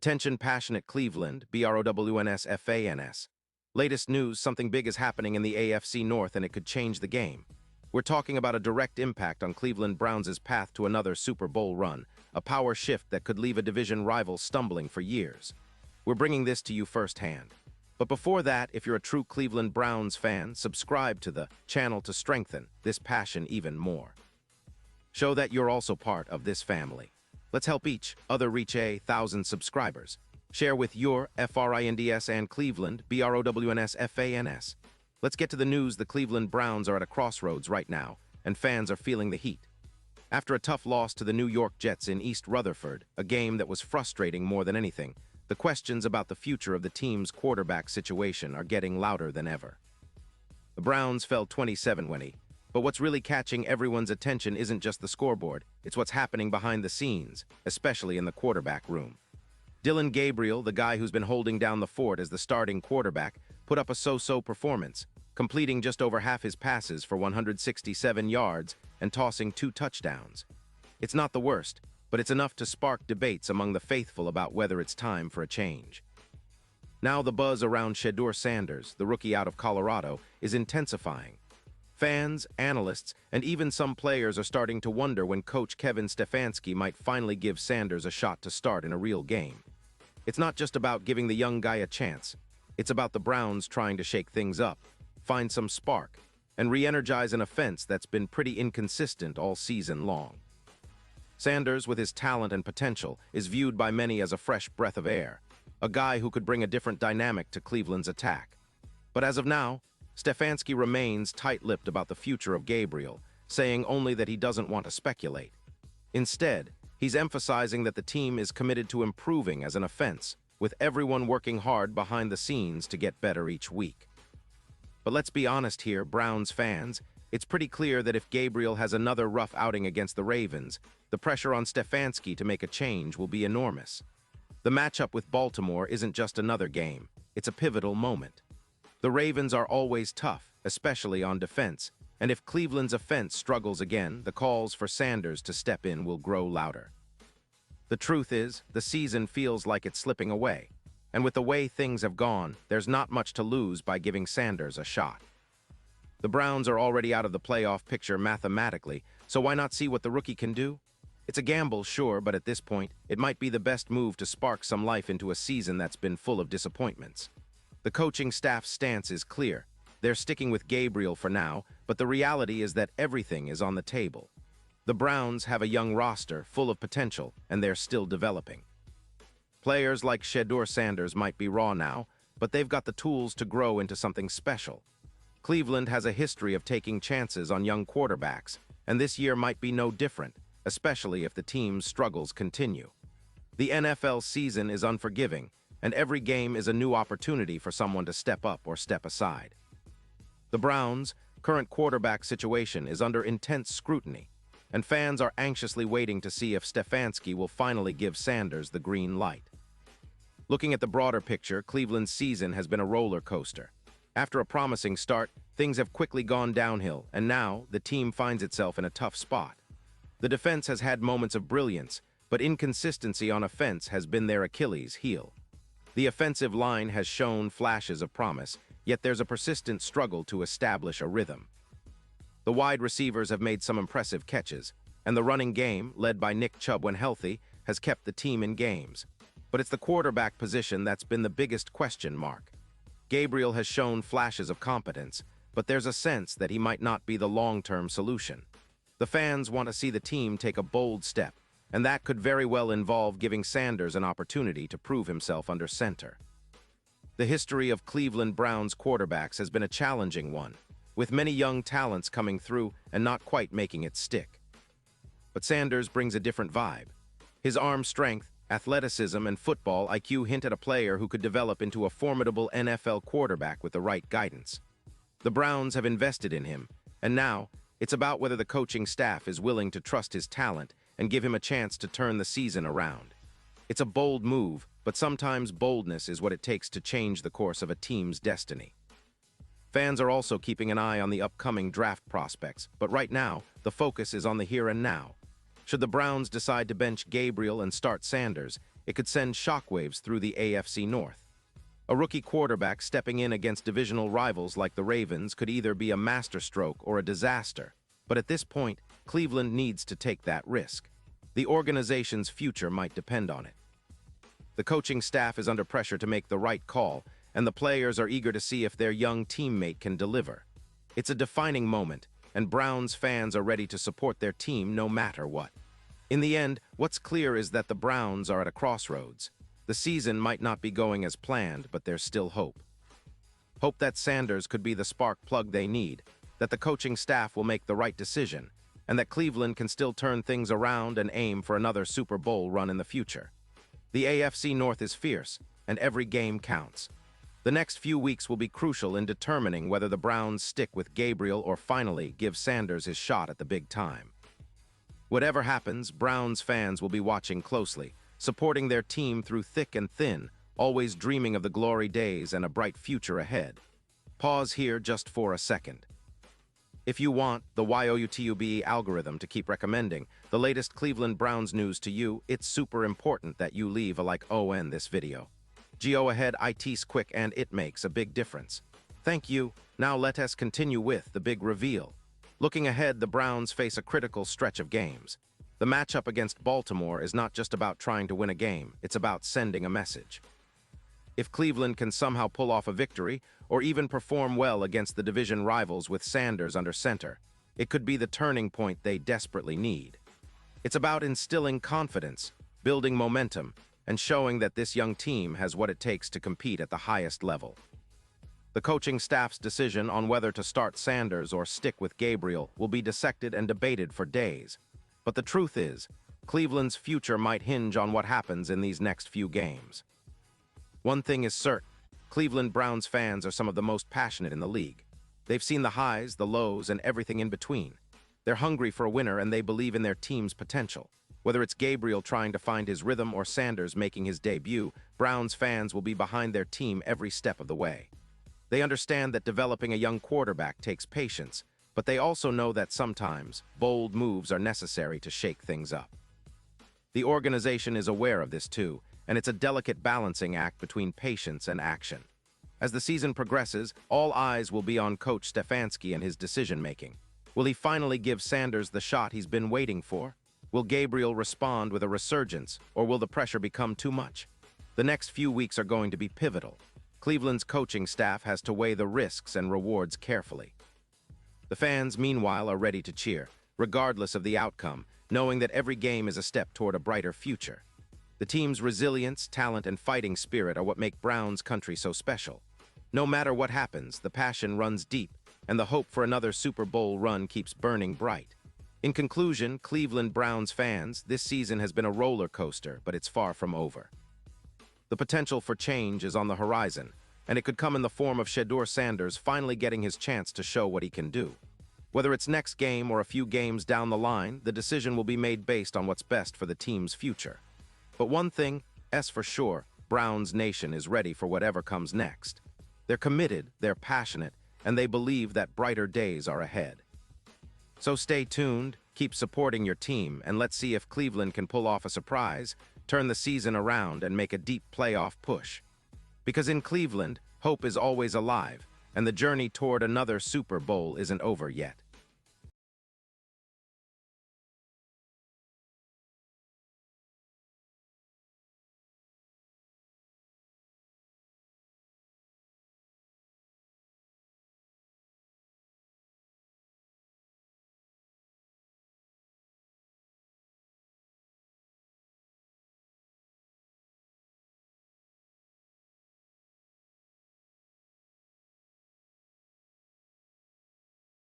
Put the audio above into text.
Attention passionate Cleveland, BROWNS. Latest news, something big is happening in the AFC North and it could change the game. We're talking about a direct impact on Cleveland Browns' path to another Super Bowl run, a power shift that could leave a division rival stumbling for years. We're bringing this to you firsthand. But before that, if you're a true Cleveland Browns fan, subscribe to the channel to strengthen this passion even more. Show that you're also part of this family. Let's help each other reach 1,000 subscribers. Share with your FRINDS and Cleveland, BROWNS. Let's get to the news. The Cleveland Browns are at a crossroads right now, and fans are feeling the heat. After a tough loss to the New York Jets in East Rutherford, a game that was frustrating more than anything, the questions about the future of the team's quarterback situation are getting louder than ever. The Browns fell 27-20, but what's really catching everyone's attention isn't just the scoreboard, it's what's happening behind the scenes, especially in the quarterback room. Dillon Gabriel, the guy who's been holding down the fort as the starting quarterback, put up a so-so performance, completing just over half his passes for 167 yards and tossing 2 touchdowns. It's not the worst, but it's enough to spark debates among the faithful about whether it's time for a change. Now the buzz around Shedeur Sanders, the rookie out of Colorado, is intensifying. Fans, analysts, and even some players are starting to wonder when coach Kevin Stefanski might finally give Sanders a shot to start in a real game. It's not just about giving the young guy a chance. It's about the Browns trying to shake things up, find some spark, and re-energize an offense that's been pretty inconsistent all season long. Sanders, with his talent and potential, is viewed by many as a fresh breath of air, a guy who could bring a different dynamic to Cleveland's attack. But as of now, Stefanski remains tight-lipped about the future of Gabriel, saying only that he doesn't want to speculate. Instead, he's emphasizing that the team is committed to improving as an offense, with everyone working hard behind the scenes to get better each week. But let's be honest here, Browns fans, it's pretty clear that if Gabriel has another rough outing against the Ravens, the pressure on Stefanski to make a change will be enormous. The matchup with Baltimore isn't just another game, it's a pivotal moment. The Ravens are always tough, especially on defense, and if Cleveland's offense struggles again, the calls for Sanders to step in will grow louder. The truth is, the season feels like it's slipping away, and with the way things have gone, there's not much to lose by giving Sanders a shot. The Browns are already out of the playoff picture mathematically, so why not see what the rookie can do? It's a gamble, sure, but at this point, it might be the best move to spark some life into a season that's been full of disappointments. The coaching staff's stance is clear. They're sticking with Gabriel for now, but the reality is that everything is on the table. The Browns have a young roster full of potential, and they're still developing. Players like Shedeur Sanders might be raw now, but they've got the tools to grow into something special. Cleveland has a history of taking chances on young quarterbacks, and this year might be no different, especially if the team's struggles continue. The NFL season is unforgiving, and every game is a new opportunity for someone to step up or step aside. The Browns' current quarterback situation is under intense scrutiny, and fans are anxiously waiting to see if Stefanski will finally give Sanders the green light. Looking at the broader picture, Cleveland's season has been a roller coaster. After a promising start, things have quickly gone downhill, and now the team finds itself in a tough spot. The defense has had moments of brilliance, but inconsistency on offense has been their Achilles heel. The offensive line has shown flashes of promise, yet there's a persistent struggle to establish a rhythm. The wide receivers have made some impressive catches, and the running game, led by Nick Chubb when healthy, has kept the team in games. But it's the quarterback position that's been the biggest question mark. Gabriel has shown flashes of competence, but there's a sense that he might not be the long-term solution. The fans want to see the team take a bold step, and that could very well involve giving Sanders an opportunity to prove himself under center. The history of Cleveland Browns quarterbacks has been a challenging one, with many young talents coming through and not quite making it stick. But Sanders brings a different vibe. His arm strength, athleticism, and football IQ hint at a player who could develop into a formidable NFL quarterback with the right guidance. The Browns have invested in him, and now it's about whether the coaching staff is willing to trust his talent and give him a chance to turn the season around. It's a bold move, but sometimes boldness is what it takes to change the course of a team's destiny. Fans are also keeping an eye on the upcoming draft prospects, but right now, the focus is on the here and now. Should the Browns decide to bench Gabriel and start Sanders, it could send shockwaves through the AFC North. A rookie quarterback stepping in against divisional rivals like the Ravens could either be a masterstroke or a disaster, but at this point, Cleveland needs to take that risk. The organization's future might depend on it. The coaching staff is under pressure to make the right call, and the players are eager to see if their young teammate can deliver. It's a defining moment, and Browns fans are ready to support their team no matter what. In the end, what's clear is that the Browns are at a crossroads. The season might not be going as planned, but there's still hope. Hope that Sanders could be the spark plug they need, that the coaching staff will make the right decision, and that Cleveland can still turn things around and aim for another Super Bowl run in the future. The AFC North is fierce, and every game counts. The next few weeks will be crucial in determining whether the Browns stick with Gabriel or finally give Sanders his shot at the big time. Whatever happens, Browns fans will be watching closely, supporting their team through thick and thin, always dreaming of the glory days and a bright future ahead. Pause here just for a second. If you want the YouTube algorithm to keep recommending the latest Cleveland Browns news to you, it's super important that you leave a like on this video. Go ahead, it's quick and it makes a big difference. Thank you. Now let us continue with the big reveal. Looking ahead, the Browns face a critical stretch of games. The matchup against Baltimore is not just about trying to win a game, it's about sending a message. If Cleveland can somehow pull off a victory, or even perform well against the division rivals with Sanders under center, it could be the turning point they desperately need. It's about instilling confidence, building momentum, and showing that this young team has what it takes to compete at the highest level. The coaching staff's decision on whether to start Sanders or stick with Gabriel will be dissected and debated for days. But the truth is, Cleveland's future might hinge on what happens in these next few games. One thing is certain, Cleveland Browns fans are some of the most passionate in the league. They've seen the highs, the lows, and everything in between. They're hungry for a winner and they believe in their team's potential. Whether it's Gabriel trying to find his rhythm or Sanders making his debut, Browns fans will be behind their team every step of the way. They understand that developing a young quarterback takes patience, but they also know that sometimes bold moves are necessary to shake things up. The organization is aware of this too, and it's a delicate balancing act between patience and action. As the season progresses, all eyes will be on Coach Stefanski and his decision-making. Will he finally give Sanders the shot he's been waiting for? Will Gabriel respond with a resurgence, or will the pressure become too much? The next few weeks are going to be pivotal. Cleveland's coaching staff has to weigh the risks and rewards carefully. The fans, meanwhile, are ready to cheer, regardless of the outcome, knowing that every game is a step toward a brighter future. The team's resilience, talent, and fighting spirit are what make Browns country so special. No matter what happens, the passion runs deep, and the hope for another Super Bowl run keeps burning bright. In conclusion, Cleveland Browns fans, this season has been a roller coaster, but it's far from over. The potential for change is on the horizon, and it could come in the form of Shedeur Sanders finally getting his chance to show what he can do. Whether it's next game or a few games down the line, the decision will be made based on what's best for the team's future. But one thing, for sure, Browns Nation is ready for whatever comes next. They're committed, they're passionate, and they believe that brighter days are ahead. So stay tuned, keep supporting your team, and let's see if Cleveland can pull off a surprise, turn the season around, and make a deep playoff push. Because in Cleveland, hope is always alive, and the journey toward another Super Bowl isn't over yet.